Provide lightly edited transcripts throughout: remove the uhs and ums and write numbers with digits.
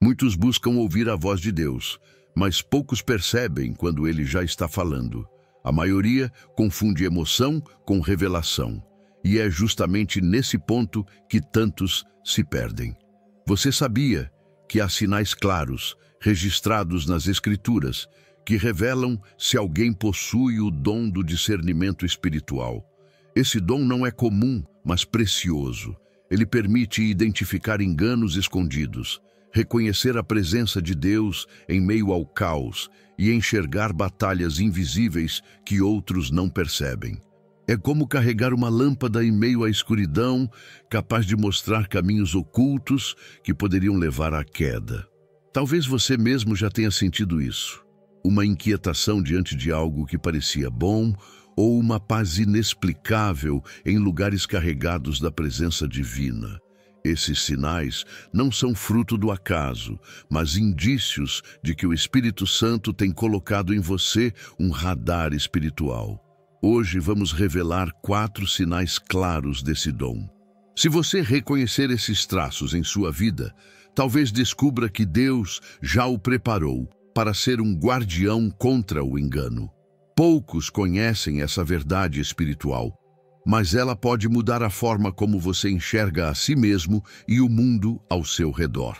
Muitos buscam ouvir a voz de Deus, mas poucos percebem quando ele já está falando. A maioria confunde emoção com revelação, e é justamente nesse ponto que tantos se perdem. Você sabia que há sinais claros, registrados nas Escrituras, que revelam se alguém possui o dom do discernimento espiritual? Esse dom não é comum, mas precioso. Ele permite identificar enganos escondidos, reconhecer a presença de Deus em meio ao caos e enxergar batalhas invisíveis que outros não percebem. É como carregar uma lâmpada em meio à escuridão, capaz de mostrar caminhos ocultos que poderiam levar à queda. Talvez você mesmo já tenha sentido isso. Uma inquietação diante de algo que parecia bom, ou uma paz inexplicável em lugares carregados da presença divina. Esses sinais não são fruto do acaso, mas indícios de que o Espírito Santo tem colocado em você um radar espiritual. Hoje vamos revelar 4 sinais claros desse dom. Se você reconhecer esses traços em sua vida, talvez descubra que Deus já o preparou para ser um guardião contra o engano. Poucos conhecem essa verdade espiritual, mas ela pode mudar a forma como você enxerga a si mesmo e o mundo ao seu redor.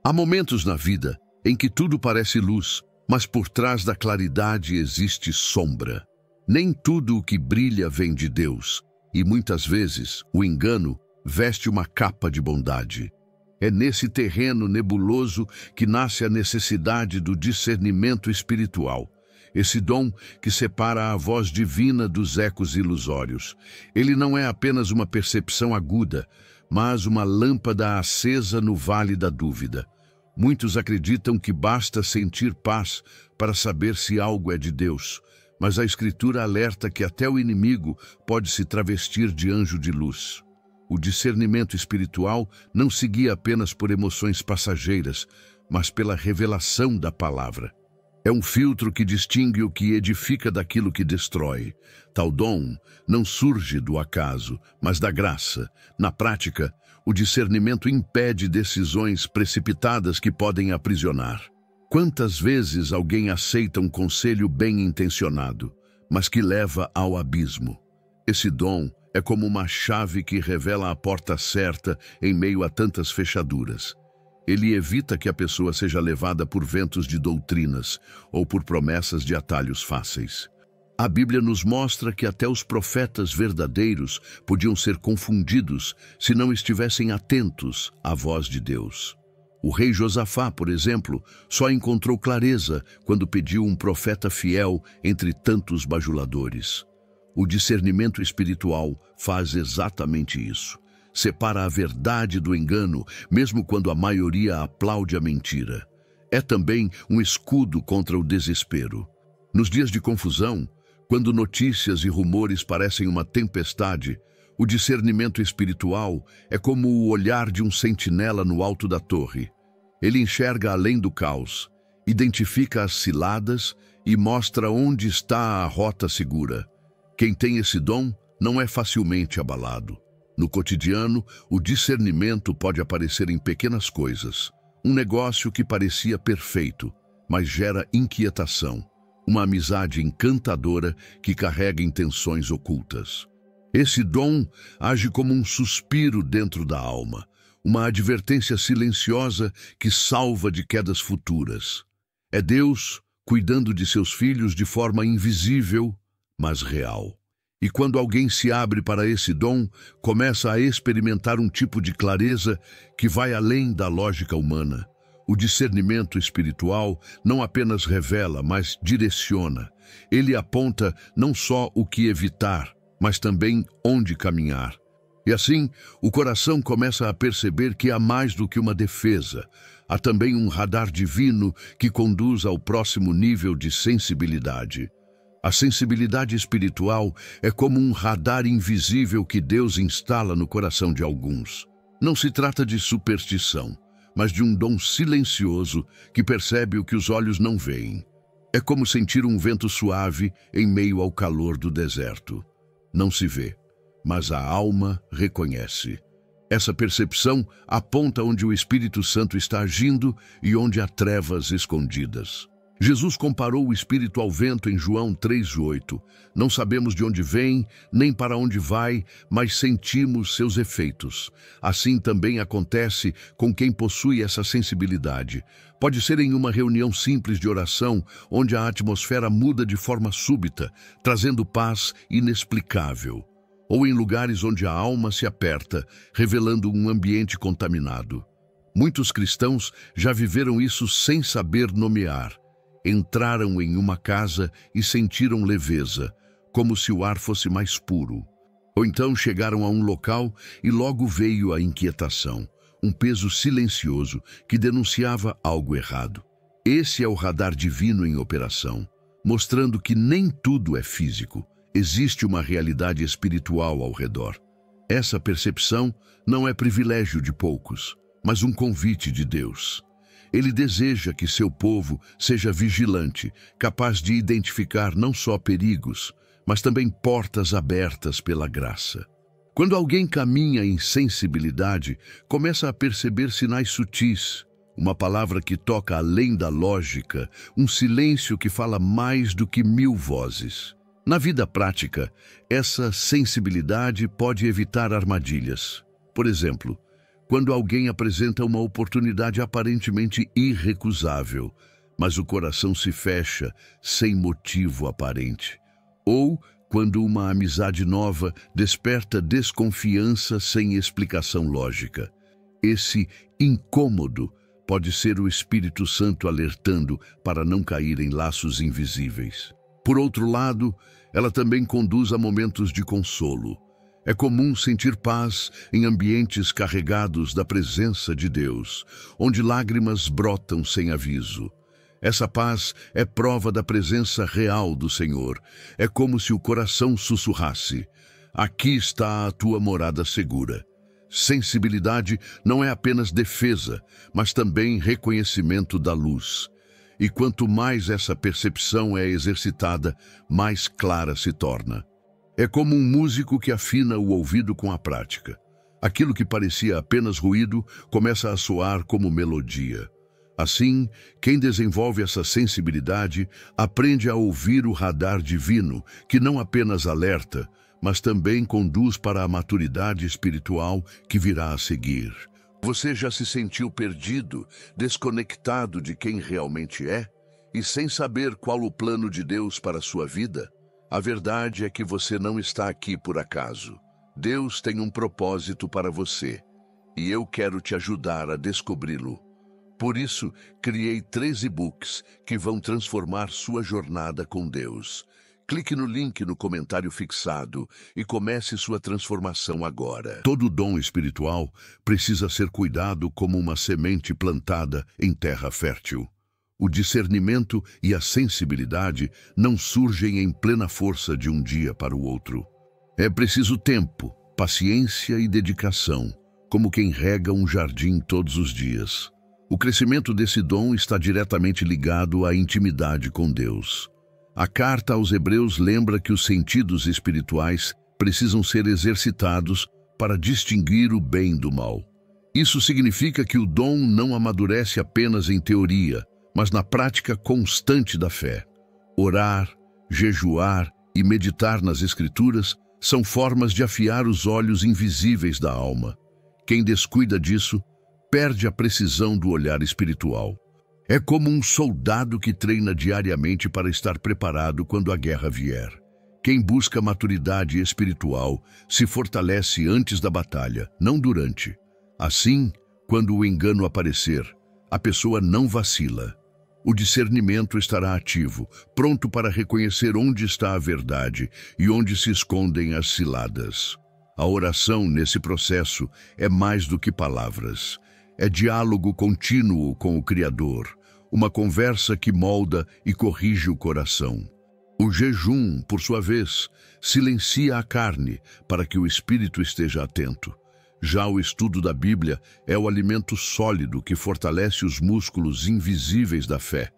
Há momentos na vida em que tudo parece luz, mas por trás da claridade existe sombra. Nem tudo o que brilha vem de Deus, e muitas vezes o engano veste uma capa de bondade. É nesse terreno nebuloso que nasce a necessidade do discernimento espiritual. Esse dom que separa a voz divina dos ecos ilusórios. Ele não é apenas uma percepção aguda, mas uma lâmpada acesa no vale da dúvida. Muitos acreditam que basta sentir paz para saber se algo é de Deus, mas a Escritura alerta que até o inimigo pode se travestir de anjo de luz. O discernimento espiritual não se guia apenas por emoções passageiras, mas pela revelação da palavra. É um filtro que distingue o que edifica daquilo que destrói. Tal dom não surge do acaso, mas da graça. Na prática, o discernimento impede decisões precipitadas que podem aprisionar. Quantas vezes alguém aceita um conselho bem-intencionado, mas que leva ao abismo? Esse dom é como uma chave que revela a porta certa em meio a tantas fechaduras. Ele evita que a pessoa seja levada por ventos de doutrinas ou por promessas de atalhos fáceis. A Bíblia nos mostra que até os profetas verdadeiros podiam ser confundidos se não estivessem atentos à voz de Deus. O rei Josafá, por exemplo, só encontrou clareza quando pediu um profeta fiel entre tantos bajuladores. O discernimento espiritual faz exatamente isso. Separa a verdade do engano, mesmo quando a maioria aplaude a mentira. É também um escudo contra o desespero. Nos dias de confusão, quando notícias e rumores parecem uma tempestade, o discernimento espiritual é como o olhar de um sentinela no alto da torre. Ele enxerga além do caos, identifica as ciladas e mostra onde está a rota segura. Quem tem esse dom não é facilmente abalado. No cotidiano, o discernimento pode aparecer em pequenas coisas. Um negócio que parecia perfeito, mas gera inquietação. Uma amizade encantadora que carrega intenções ocultas. Esse dom age como um suspiro dentro da alma, uma advertência silenciosa que salva de quedas futuras. É Deus cuidando de seus filhos de forma invisível, mas real. E quando alguém se abre para esse dom, começa a experimentar um tipo de clareza que vai além da lógica humana. O discernimento espiritual não apenas revela, mas direciona. Ele aponta não só o que evitar, mas também onde caminhar. E assim, o coração começa a perceber que há mais do que uma defesa. Há também um radar divino que conduz ao próximo nível de sensibilidade. A sensibilidade espiritual é como um radar invisível que Deus instala no coração de alguns. Não se trata de superstição, mas de um dom silencioso que percebe o que os olhos não veem. É como sentir um vento suave em meio ao calor do deserto. Não se vê, mas a alma reconhece. Essa percepção aponta onde o Espírito Santo está agindo e onde há trevas escondidas. Jesus comparou o Espírito ao vento em João 3:8. Não sabemos de onde vem, nem para onde vai, mas sentimos seus efeitos. Assim também acontece com quem possui essa sensibilidade. Pode ser em uma reunião simples de oração, onde a atmosfera muda de forma súbita, trazendo paz inexplicável. Ou em lugares onde a alma se aperta, revelando um ambiente contaminado. Muitos cristãos já viveram isso sem saber nomear. Entraram em uma casa e sentiram leveza, como se o ar fosse mais puro. Ou então chegaram a um local e logo veio a inquietação, um peso silencioso que denunciava algo errado. Esse é o radar divino em operação, mostrando que nem tudo é físico, existe uma realidade espiritual ao redor. Essa percepção não é privilégio de poucos, mas um convite de Deus. Ele deseja que seu povo seja vigilante, capaz de identificar não só perigos, mas também portas abertas pela graça. Quando alguém caminha em sensibilidade, começa a perceber sinais sutis, uma palavra que toca além da lógica, um silêncio que fala mais do que 1000 vozes. Na vida prática, essa sensibilidade pode evitar armadilhas. Por exemplo, quando alguém apresenta uma oportunidade aparentemente irrecusável, mas o coração se fecha sem motivo aparente. Ou quando uma amizade nova desperta desconfiança sem explicação lógica. Esse incômodo pode ser o Espírito Santo alertando para não cair em laços invisíveis. Por outro lado, ela também conduz a momentos de consolo. É comum sentir paz em ambientes carregados da presença de Deus, onde lágrimas brotam sem aviso. Essa paz é prova da presença real do Senhor. É como se o coração sussurrasse: aqui está a tua morada segura. Sensibilidade não é apenas defesa, mas também reconhecimento da luz. E quanto mais essa percepção é exercitada, mais clara se torna. É como um músico que afina o ouvido com a prática. Aquilo que parecia apenas ruído começa a soar como melodia. Assim, quem desenvolve essa sensibilidade aprende a ouvir o radar divino, que não apenas alerta, mas também conduz para a maturidade espiritual que virá a seguir. Você já se sentiu perdido, desconectado de quem realmente é, e sem saber qual o plano de Deus para a sua vida? A verdade é que você não está aqui por acaso. Deus tem um propósito para você, e eu quero te ajudar a descobri-lo. Por isso, criei 3 e-books que vão transformar sua jornada com Deus. Clique no link no comentário fixado e comece sua transformação agora. Todo dom espiritual precisa ser cuidado como uma semente plantada em terra fértil. O discernimento e a sensibilidade não surgem em plena força de um dia para o outro. É preciso tempo, paciência e dedicação, como quem rega um jardim todos os dias. O crescimento desse dom está diretamente ligado à intimidade com Deus. A carta aos Hebreus lembra que os sentidos espirituais precisam ser exercitados para distinguir o bem do mal. Isso significa que o dom não amadurece apenas em teoria, mas na prática constante da fé. Orar, jejuar e meditar nas Escrituras são formas de afiar os olhos invisíveis da alma. Quem descuida disso, perde a precisão do olhar espiritual. É como um soldado que treina diariamente para estar preparado quando a guerra vier. Quem busca maturidade espiritual se fortalece antes da batalha, não durante. Assim, quando o engano aparecer, a pessoa não vacila. O discernimento estará ativo, pronto para reconhecer onde está a verdade e onde se escondem as ciladas. A oração nesse processo é mais do que palavras. É diálogo contínuo com o Criador, uma conversa que molda e corrige o coração. O jejum, por sua vez, silencia a carne para que o espírito esteja atento. Já o estudo da Bíblia é o alimento sólido que fortalece os músculos invisíveis da fé.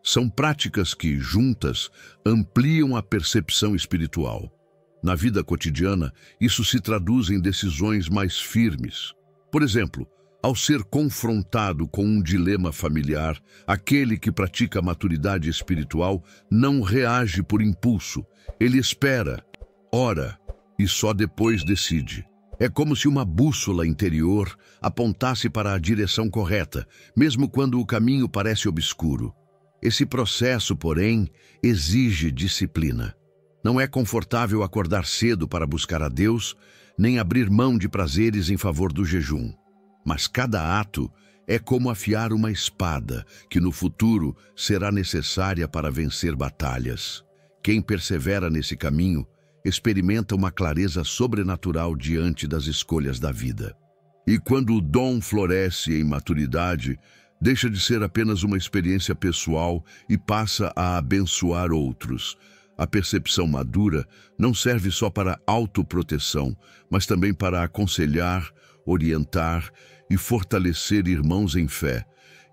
São práticas que, juntas, ampliam a percepção espiritual. Na vida cotidiana, isso se traduz em decisões mais firmes. Por exemplo, ao ser confrontado com um dilema familiar, aquele que pratica a maturidade espiritual não reage por impulso. Ele espera, ora e só depois decide. É como se uma bússola interior apontasse para a direção correta, mesmo quando o caminho parece obscuro. Esse processo, porém, exige disciplina. Não é confortável acordar cedo para buscar a Deus, nem abrir mão de prazeres em favor do jejum. Mas cada ato é como afiar uma espada, que no futuro será necessária para vencer batalhas. Quem persevera nesse caminho experimenta uma clareza sobrenatural diante das escolhas da vida. E quando o dom floresce em maturidade, deixa de ser apenas uma experiência pessoal e passa a abençoar outros. A percepção madura não serve só para autoproteção, mas também para aconselhar, orientar e fortalecer irmãos em fé.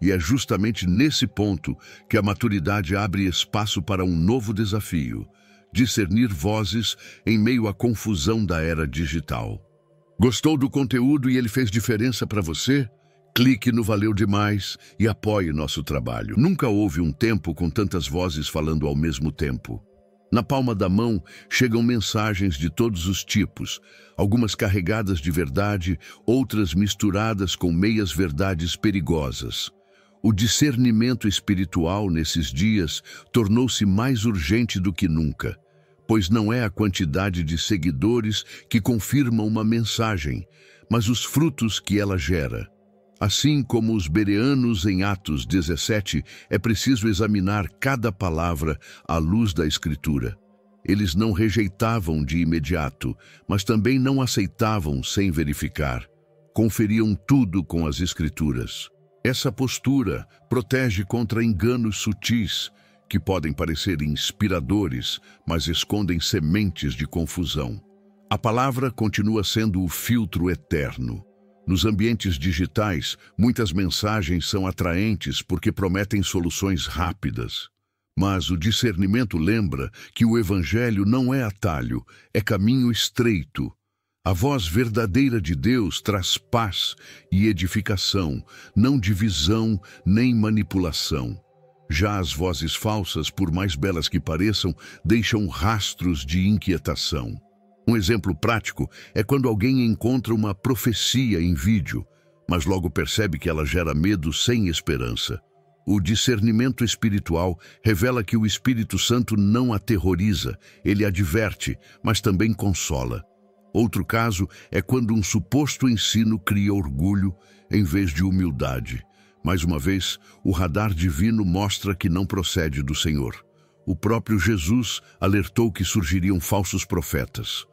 E é justamente nesse ponto que a maturidade abre espaço para um novo desafio: discernir vozes em meio à confusão da era digital. Gostou do conteúdo e ele fez diferença para você? Clique no Valeu Demais e apoie nosso trabalho. Nunca houve um tempo com tantas vozes falando ao mesmo tempo. Na palma da mão chegam mensagens de todos os tipos, algumas carregadas de verdade, outras misturadas com meias-verdades perigosas. O discernimento espiritual nesses dias tornou-se mais urgente do que nunca, pois não é a quantidade de seguidores que confirma uma mensagem, mas os frutos que ela gera. Assim como os bereanos em Atos 17, é preciso examinar cada palavra à luz da Escritura. Eles não rejeitavam de imediato, mas também não aceitavam sem verificar. Conferiam tudo com as Escrituras. Essa postura protege contra enganos sutis, que podem parecer inspiradores, mas escondem sementes de confusão. A palavra continua sendo o filtro eterno. Nos ambientes digitais, muitas mensagens são atraentes porque prometem soluções rápidas. Mas o discernimento lembra que o Evangelho não é atalho, é caminho estreito. A voz verdadeira de Deus traz paz e edificação, não divisão nem manipulação. Já as vozes falsas, por mais belas que pareçam, deixam rastros de inquietação. Um exemplo prático é quando alguém encontra uma profecia em vídeo, mas logo percebe que ela gera medo sem esperança. O discernimento espiritual revela que o Espírito Santo não aterroriza, ele adverte, mas também consola. Outro caso é quando um suposto ensino cria orgulho em vez de humildade. Mais uma vez, o radar divino mostra que não procede do Senhor. O próprio Jesus alertou que surgiriam falsos profetas.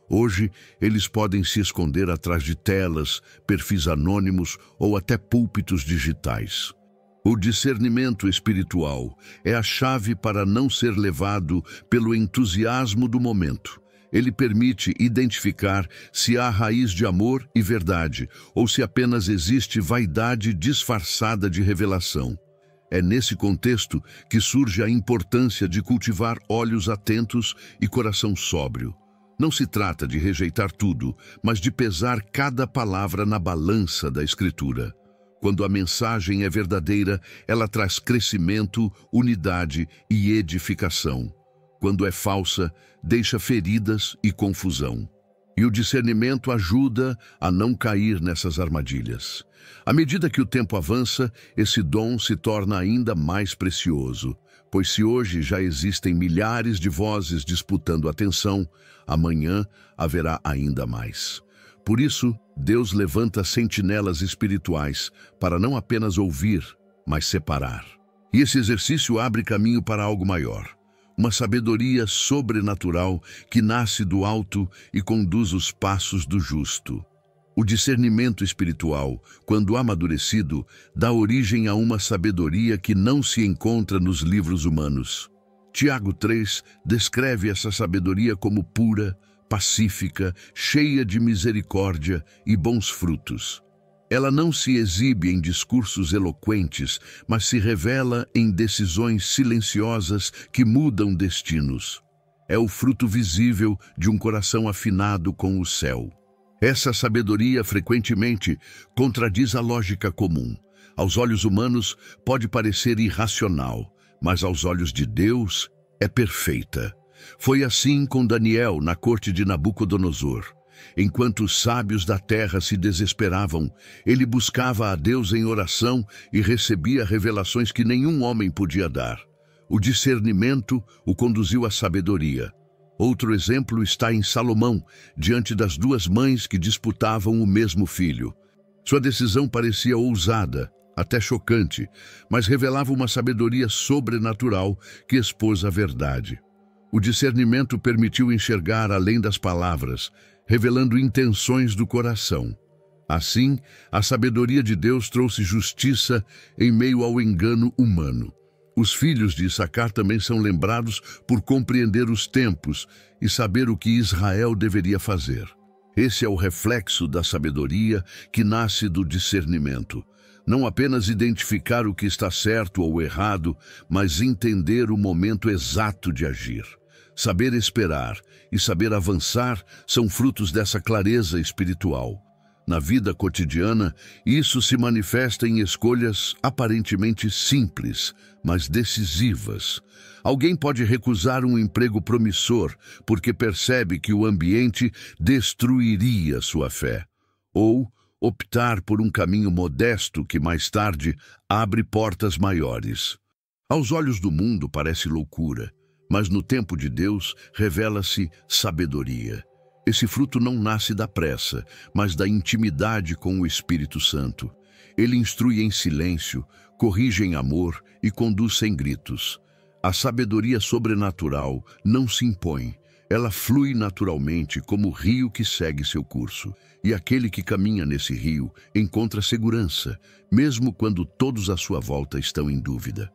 Hoje, eles podem se esconder atrás de telas, perfis anônimos ou até púlpitos digitais. O discernimento espiritual é a chave para não ser levado pelo entusiasmo do momento. Ele permite identificar se há raiz de amor e verdade, ou se apenas existe vaidade disfarçada de revelação. É nesse contexto que surge a importância de cultivar olhos atentos e coração sóbrio. Não se trata de rejeitar tudo, mas de pesar cada palavra na balança da Escritura. Quando a mensagem é verdadeira, ela traz crescimento, unidade e edificação. Quando é falsa, deixa feridas e confusão. E o discernimento ajuda a não cair nessas armadilhas. À medida que o tempo avança, esse dom se torna ainda mais precioso, pois se hoje já existem milhares de vozes disputando atenção, amanhã haverá ainda mais. Por isso, Deus levanta sentinelas espirituais para não apenas ouvir, mas separar. E esse exercício abre caminho para algo maior. Uma sabedoria sobrenatural que nasce do alto e conduz os passos do justo. O discernimento espiritual, quando amadurecido, dá origem a uma sabedoria que não se encontra nos livros humanos. Tiago 3 descreve essa sabedoria como pura, pacífica, cheia de misericórdia e bons frutos. Ela não se exibe em discursos eloquentes, mas se revela em decisões silenciosas que mudam destinos. É o fruto visível de um coração afinado com o céu. Essa sabedoria frequentemente contradiz a lógica comum. Aos olhos humanos pode parecer irracional, mas aos olhos de Deus é perfeita. Foi assim com Daniel na corte de Nabucodonosor. Enquanto os sábios da terra se desesperavam, ele buscava a Deus em oração e recebia revelações que nenhum homem podia dar. O discernimento o conduziu à sabedoria. Outro exemplo está em Salomão, diante das duas mães que disputavam o mesmo filho. Sua decisão parecia ousada, até chocante, mas revelava uma sabedoria sobrenatural que expôs a verdade. O discernimento permitiu enxergar além das palavras, revelando intenções do coração. Assim, a sabedoria de Deus trouxe justiça em meio ao engano humano. Os filhos de Issacar também são lembrados por compreender os tempos e saber o que Israel deveria fazer. Esse é o reflexo da sabedoria que nasce do discernimento. Não apenas identificar o que está certo ou errado, mas entender o momento exato de agir. Saber esperar e saber avançar são frutos dessa clareza espiritual. Na vida cotidiana, isso se manifesta em escolhas aparentemente simples, mas decisivas. Alguém pode recusar um emprego promissor porque percebe que o ambiente destruiria sua fé. Ou optar por um caminho modesto que mais tarde abre portas maiores. Aos olhos do mundo parece loucura, mas no tempo de Deus revela-se sabedoria. Esse fruto não nasce da pressa, mas da intimidade com o Espírito Santo. Ele instrui em silêncio, corrige em amor e conduz sem gritos. A sabedoria sobrenatural não se impõe. Ela flui naturalmente como o rio que segue seu curso. E aquele que caminha nesse rio encontra segurança, mesmo quando todos à sua volta estão em dúvida.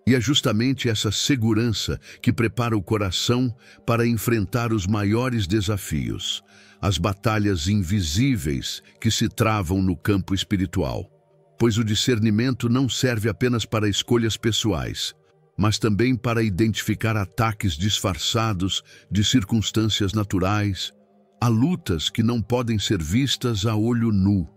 E é justamente essa segurança que prepara o coração para enfrentar os maiores desafios, as batalhas invisíveis que se travam no campo espiritual. Pois o discernimento não serve apenas para escolhas pessoais, mas também para identificar ataques disfarçados de circunstâncias naturais. Há lutas que não podem ser vistas a olho nu.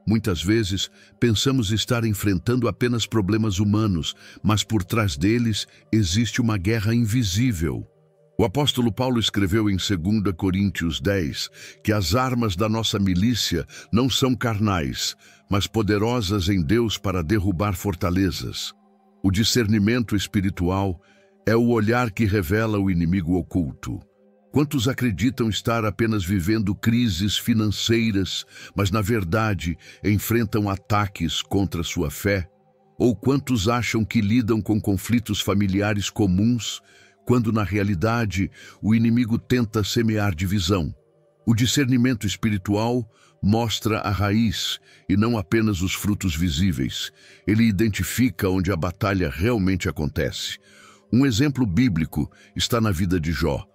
Muitas vezes, pensamos estar enfrentando apenas problemas humanos, mas por trás deles existe uma guerra invisível. O apóstolo Paulo escreveu em 2 Coríntios 10 que as armas da nossa milícia não são carnais, mas poderosas em Deus para derrubar fortalezas. O discernimento espiritual é o olhar que revela o inimigo oculto. Quantos acreditam estar apenas vivendo crises financeiras, mas na verdade enfrentam ataques contra sua fé? Ou quantos acham que lidam com conflitos familiares comuns, quando na realidade o inimigo tenta semear divisão? O discernimento espiritual mostra a raiz e não apenas os frutos visíveis. Ele identifica onde a batalha realmente acontece. Um exemplo bíblico está na vida de Jó.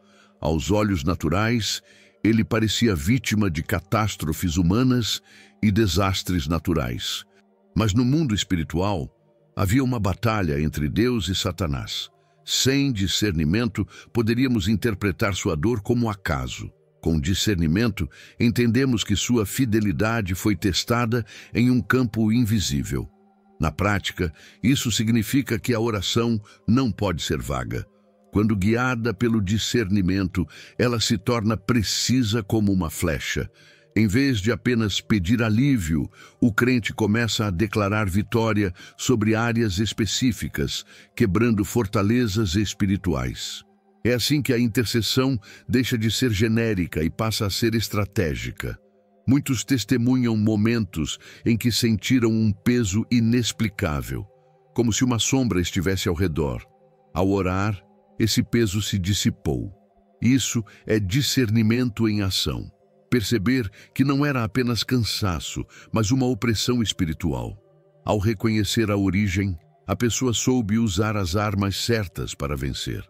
Aos olhos naturais, ele parecia vítima de catástrofes humanas e desastres naturais. Mas no mundo espiritual, havia uma batalha entre Deus e Satanás. Sem discernimento, poderíamos interpretar sua dor como acaso. Com discernimento, entendemos que sua fidelidade foi testada em um campo invisível. Na prática, isso significa que a oração não pode ser vaga. Quando guiada pelo discernimento, ela se torna precisa como uma flecha. Em vez de apenas pedir alívio, o crente começa a declarar vitória sobre áreas específicas, quebrando fortalezas espirituais. É assim que a intercessão deixa de ser genérica e passa a ser estratégica. Muitos testemunham momentos em que sentiram um peso inexplicável, como se uma sombra estivesse ao redor. Ao orar, esse peso se dissipou. Isso é discernimento em ação. Perceber que não era apenas cansaço, mas uma opressão espiritual. Ao reconhecer a origem, a pessoa soube usar as armas certas para vencer.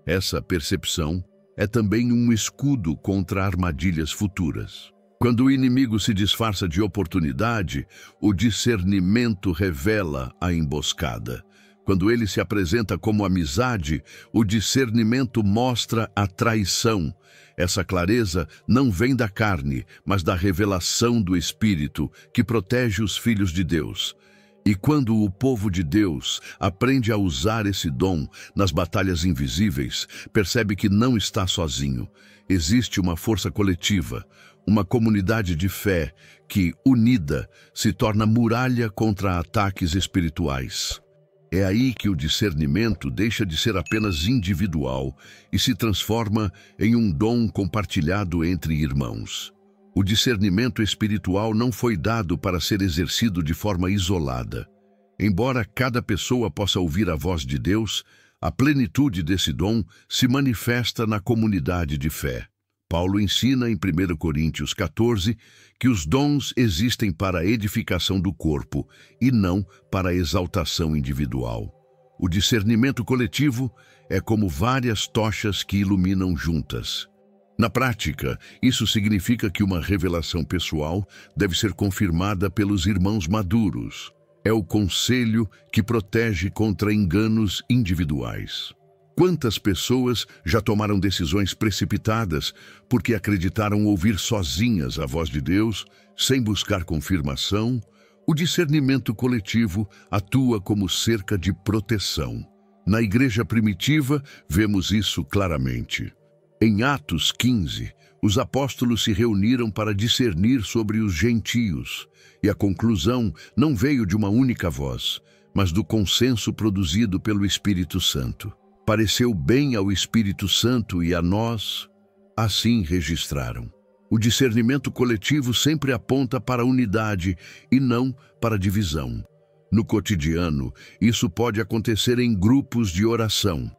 Essa percepção é também um escudo contra armadilhas futuras. Quando o inimigo se disfarça de oportunidade, o discernimento revela a emboscada. Quando ele se apresenta como amizade, o discernimento mostra a traição. Essa clareza não vem da carne, mas da revelação do Espírito, que protege os filhos de Deus. E quando o povo de Deus aprende a usar esse dom nas batalhas invisíveis, percebe que não está sozinho. Existe uma força coletiva, uma comunidade de fé que, unida, se torna muralha contra ataques espirituais. É aí que o discernimento deixa de ser apenas individual e se transforma em um dom compartilhado entre irmãos. O discernimento espiritual não foi dado para ser exercido de forma isolada. Embora cada pessoa possa ouvir a voz de Deus, a plenitude desse dom se manifesta na comunidade de fé. Paulo ensina em 1 Coríntios 14 que os dons existem para a edificação do corpo e não para a exaltação individual. O discernimento coletivo é como várias tochas que iluminam juntas. Na prática, isso significa que uma revelação pessoal deve ser confirmada pelos irmãos maduros. É o conselho que protege contra enganos individuais. Quantas pessoas já tomaram decisões precipitadas porque acreditaram ouvir sozinhas a voz de Deus, sem buscar confirmação? O discernimento coletivo atua como cerca de proteção. Na igreja primitiva, vemos isso claramente. Em Atos 15, os apóstolos se reuniram para discernir sobre os gentios, e a conclusão não veio de uma única voz, mas do consenso produzido pelo Espírito Santo. Pareceu bem ao Espírito Santo e a nós, assim registraram. O discernimento coletivo sempre aponta para a unidade e não para a divisão. No cotidiano, isso pode acontecer em grupos de oração.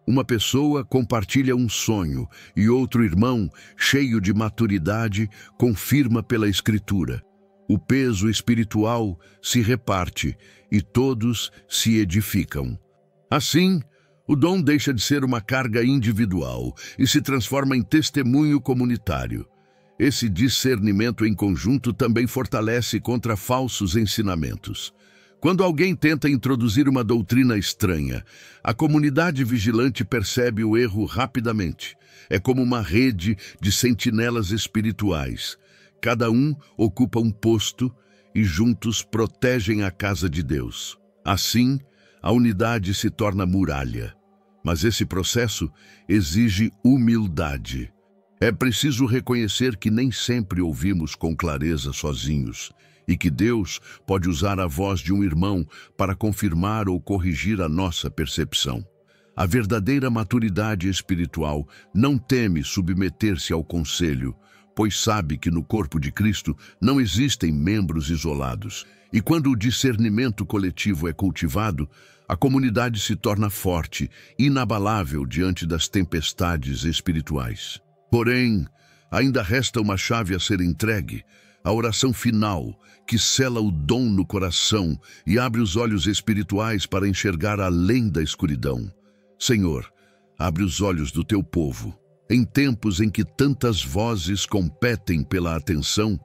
Uma pessoa compartilha um sonho e outro irmão, cheio de maturidade, confirma pela Escritura. O peso espiritual se reparte e todos se edificam. Assim, o dom deixa de ser uma carga individual e se transforma em testemunho comunitário. Esse discernimento em conjunto também fortalece contra falsos ensinamentos. Quando alguém tenta introduzir uma doutrina estranha, a comunidade vigilante percebe o erro rapidamente. É como uma rede de sentinelas espirituais. Cada um ocupa um posto e juntos protegem a casa de Deus. Assim, a unidade se torna muralha. Mas esse processo exige humildade. É preciso reconhecer que nem sempre ouvimos com clareza sozinhos e que Deus pode usar a voz de um irmão para confirmar ou corrigir a nossa percepção. A verdadeira maturidade espiritual não teme submeter-se ao conselho, pois sabe que no corpo de Cristo não existem membros isolados. E quando o discernimento coletivo é cultivado, a comunidade se torna forte, inabalável diante das tempestades espirituais. Porém, ainda resta uma chave a ser entregue, a oração final, que sela o dom no coração e abre os olhos espirituais para enxergar além da escuridão. Senhor, abre os olhos do teu povo. Em tempos em que tantas vozes competem pela atenção,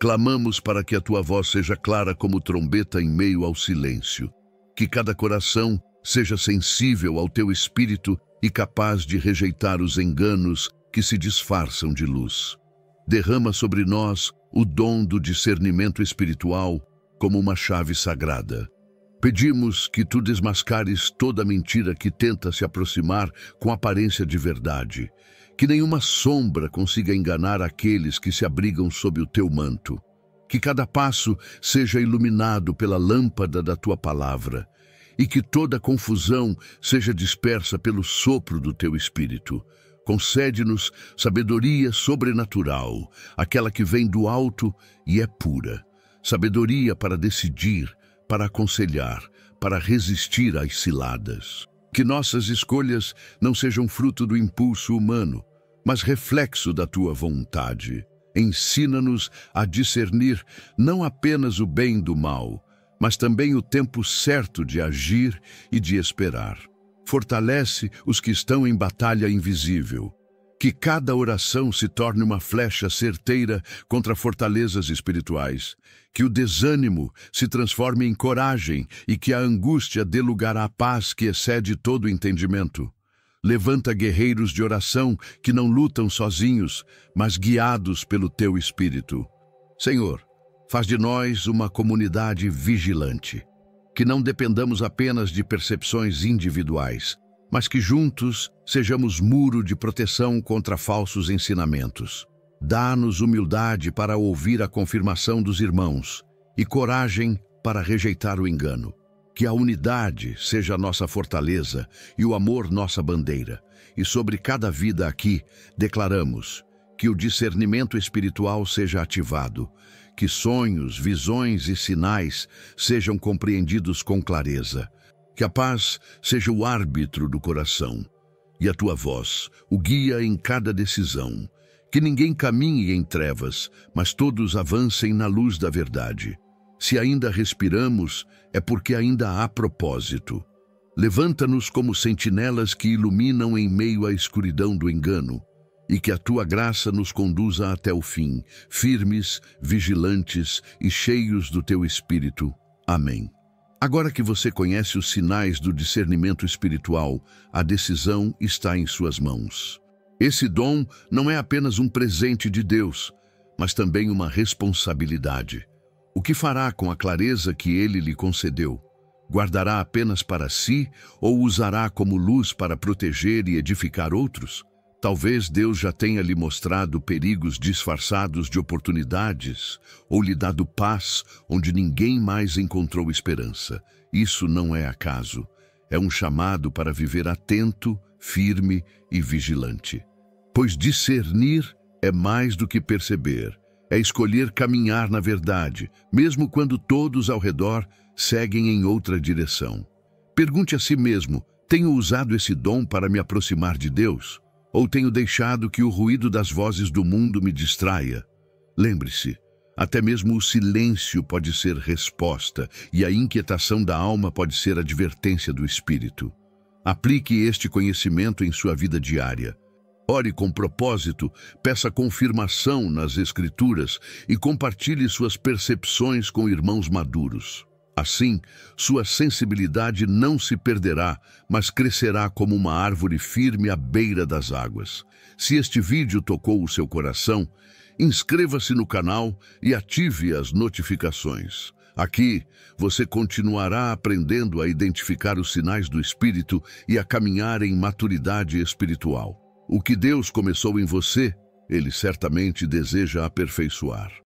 clamamos para que a tua voz seja clara como trombeta em meio ao silêncio. Que cada coração seja sensível ao teu espírito e capaz de rejeitar os enganos que se disfarçam de luz. Derrama sobre nós o dom do discernimento espiritual como uma chave sagrada. Pedimos que tu desmascares toda mentira que tenta se aproximar com aparência de verdade, que nenhuma sombra consiga enganar aqueles que se abrigam sob o teu manto, que cada passo seja iluminado pela lâmpada da tua palavra e que toda confusão seja dispersa pelo sopro do teu Espírito. Concede-nos sabedoria sobrenatural, aquela que vem do alto e é pura. Sabedoria para decidir, para aconselhar, para resistir às ciladas. Que nossas escolhas não sejam fruto do impulso humano, mas reflexo da tua vontade. Ensina-nos a discernir não apenas o bem do mal, mas também o tempo certo de agir e de esperar. Fortalece os que estão em batalha invisível. Que cada oração se torne uma flecha certeira contra fortalezas espirituais. Que o desânimo se transforme em coragem e que a angústia dê lugar à paz que excede todo o entendimento. Levanta guerreiros de oração que não lutam sozinhos, mas guiados pelo teu Espírito. Senhor, faz de nós uma comunidade vigilante, que não dependamos apenas de percepções individuais, mas que juntos sejamos muro de proteção contra falsos ensinamentos. Dá-nos humildade para ouvir a confirmação dos irmãos e coragem para rejeitar o engano. Que a unidade seja nossa fortaleza e o amor nossa bandeira. E sobre cada vida aqui, declaramos que o discernimento espiritual seja ativado, que sonhos, visões e sinais sejam compreendidos com clareza, que a paz seja o árbitro do coração e a tua voz, o guia em cada decisão. Que ninguém caminhe em trevas, mas todos avancem na luz da verdade. Se ainda respiramos, é porque ainda há propósito. Levanta-nos como sentinelas que iluminam em meio à escuridão do engano, e que a tua graça nos conduza até o fim, firmes, vigilantes e cheios do teu Espírito. Amém. Agora que você conhece os sinais do discernimento espiritual, a decisão está em suas mãos. Esse dom não é apenas um presente de Deus, mas também uma responsabilidade. O que fará com a clareza que Ele lhe concedeu? Guardará apenas para si ou usará como luz para proteger e edificar outros? Talvez Deus já tenha lhe mostrado perigos disfarçados de oportunidades ou lhe dado paz onde ninguém mais encontrou esperança. Isso não é acaso. É um chamado para viver atento, firme e vigilante. Pois discernir é mais do que perceber. É escolher caminhar na verdade, mesmo quando todos ao redor seguem em outra direção. Pergunte a si mesmo, tenho usado esse dom para me aproximar de Deus? Ou tenho deixado que o ruído das vozes do mundo me distraia? Lembre-se, até mesmo o silêncio pode ser resposta e a inquietação da alma pode ser advertência do Espírito. Aplique este conhecimento em sua vida diária. Ore com propósito, peça confirmação nas Escrituras e compartilhe suas percepções com irmãos maduros. Assim, sua sensibilidade não se perderá, mas crescerá como uma árvore firme à beira das águas. Se este vídeo tocou o seu coração, inscreva-se no canal e ative as notificações. Aqui, você continuará aprendendo a identificar os sinais do Espírito e a caminhar em maturidade espiritual. O que Deus começou em você, Ele certamente deseja aperfeiçoar.